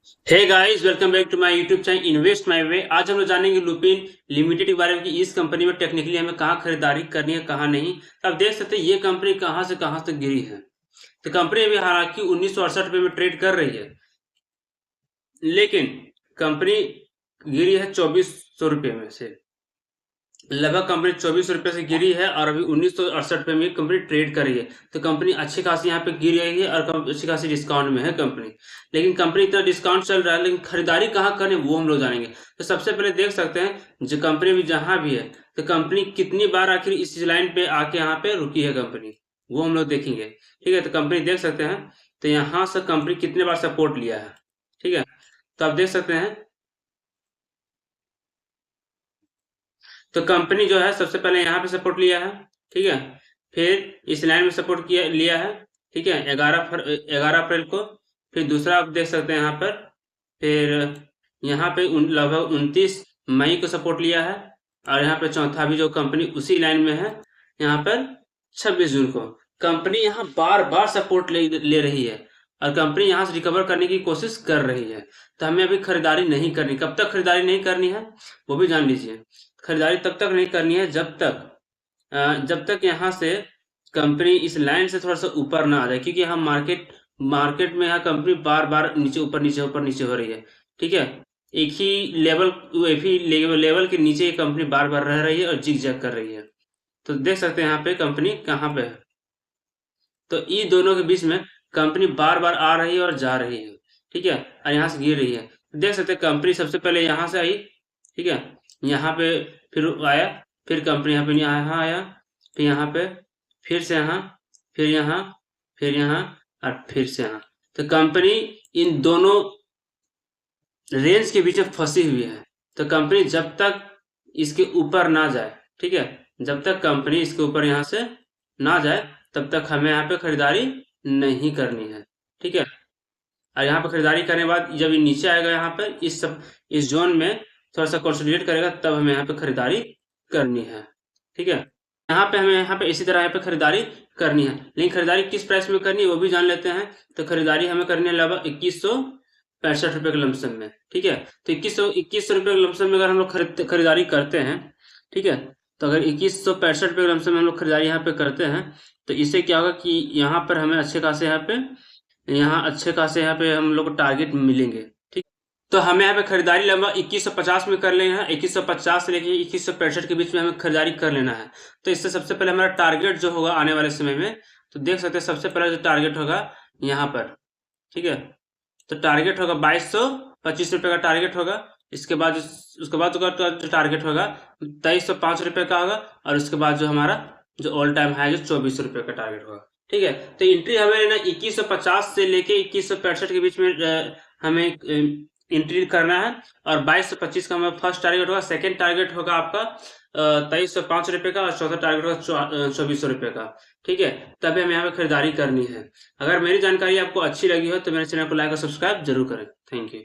Hey guys, welcome back to my YouTube channel invest my way. आज हम लोग जानेंगे लुपिन लिमिटेड के बारे में कि इस कंपनी में टेक्निकली हमें कहाँ खरीदारी करनी है, कहाँ नहीं। तो आप देख सकते हैं ये कंपनी कहाँ से कहाँ तक गिरी है। तो कंपनी अभी हालांकि 1968 में ट्रेड कर रही है, लेकिन कंपनी गिरी है 2400 रुपये में से। लगभग कंपनी 2400 रुपये से गिरी है और अभी 1968 में कंपनी ट्रेड कर रही है। तो कंपनी अच्छी खासी यहाँ पे गिर रही है और अच्छी खासी डिस्काउंट में है कंपनी। लेकिन कंपनी इतना डिस्काउंट चल रहा है, लेकिन खरीदारी कहाँ करें वो हम लोग जानेंगे। तो सबसे पहले देख सकते हैं जो कंपनी भी जहाँ भी है, तो कंपनी कितनी बार आखिर इस लाइन पे आके यहाँ पे रुकी है कंपनी, वो हम लोग देखेंगे। ठीक है, तो कंपनी देख सकते हैं, तो यहाँ से कंपनी कितने बार सपोर्ट लिया है। ठीक है, तो आप देख सकते हैं, तो कंपनी जो है सबसे पहले यहाँ पे सपोर्ट लिया है। ठीक है, फिर इस लाइन में सपोर्ट किया लिया है। ठीक है, 11 अप्रैल को। फिर दूसरा आप देख सकते हैं यहाँ पर, फिर यहाँ पे लगभग 29 मई को सपोर्ट लिया है। और यहाँ पे चौथा भी जो कंपनी उसी लाइन में है, यहाँ पर 26 जून को। कंपनी यहाँ बार बार सपोर्ट ले रही है और कंपनी यहाँ से रिकवर करने की कोशिश कर रही है। तो हमें अभी खरीदारी नहीं करनी। कब तक खरीदारी नहीं करनी है वो भी जान लीजिए। खरीदारी तब तक नहीं करनी है जब तक यहाँ से कंपनी इस लाइन से थोड़ा सा ऊपर ना आ जाए, क्योंकि हम मार्केट में यहाँ कंपनी बार बार नीचे ऊपर नीचे हो रही है। ठीक है, एक ही लेवल के नीचे ये कंपनी बार बार रह रही है और जिग जैग कर रही है। तो देख सकते हैं यहाँ पे कंपनी कहाँ पे है। तो इन दोनों के बीच में कंपनी बार बार आ रही है और जा रही है। ठीक है, और यहाँ से गिर रही है। देख सकते हैं कंपनी सबसे पहले यहाँ से आई। ठीक है, यहाँ पे फिर आया, फिर कंपनी यहाँ पे यहाँ आया, फिर यहाँ पे, फिर से यहाँ, फिर यहाँ, फिर यहाँ और फिर से यहाँ। तो कंपनी इन दोनों रेंज के बीच में फंसी हुई है। तो कंपनी जब तक इसके ऊपर ना जाए, ठीक है, जब तक कंपनी इसके ऊपर यहाँ से ना जाए, तब तक हमें यहाँ पे खरीदारी नहीं करनी है। ठीक है, और यहाँ पे खरीदारी करने के बाद जब ये नीचे आएगा, यहाँ पर इस जोन में थोड़ा सा कंसोलिडेट करेगा, तब हमें यहाँ पे खरीदारी करनी है। ठीक है, यहाँ पे इसी तरह यहाँ पे खरीदारी करनी है। लेकिन खरीदारी किस प्राइस में करनी है वो भी जान लेते हैं। तो खरीदारी हमें करनी है लगभग 2165 रुपए के लमसम में। ठीक है, तो 2100 रुपए के लमसम में अगर हम लोग खरीदारी करते हैं, ठीक है, तो अगर 2165 रुपए के लमसम में हम लोग खरीदारी यहाँ पे करते हैं, तो इससे क्या होगा कि यहाँ पर हमें अच्छे खासे यहाँ पे हम लोग को टारगेट मिलेंगे। ठीक, तो हमें यहाँ पे खरीदारी लगभग 2150 में कर लेना है। 2150 से लेके 2165 के बीच में हमें खरीदारी कर लेना है। तो इससे सबसे पहले हमारा टारगेट जो होगा आने वाले समय में, तो देख सकते हैं सबसे पहला जो टारगेट होगा यहाँ पर। ठीक है, तो टारगेट होगा 2225 रुपये का टारगेट होगा। उसके बाद तो टारगेट होगा 2305 रुपये का होगा। और उसके बाद जो हमारा जो ऑल टाइम हाई जो 2400 रुपये का टारगेट होगा। ठीक है, तो एंट्री हमें लेना 2150 से लेके 2165 के बीच में हमें एंट्री करना है। और 2225 का हमारा फर्स्ट टारगेट होगा। सेकंड टारगेट होगा आपका 2305 रुपये का। और चौथा टारगेट होगा 2400 रुपये का। ठीक है, तभी हमें यहाँ पे खरीदारी करनी है। अगर मेरी जानकारी आपको अच्छी लगी हो तो मेरे चैनल को लाइक और सब्सक्राइब जरूर करें। Thank you.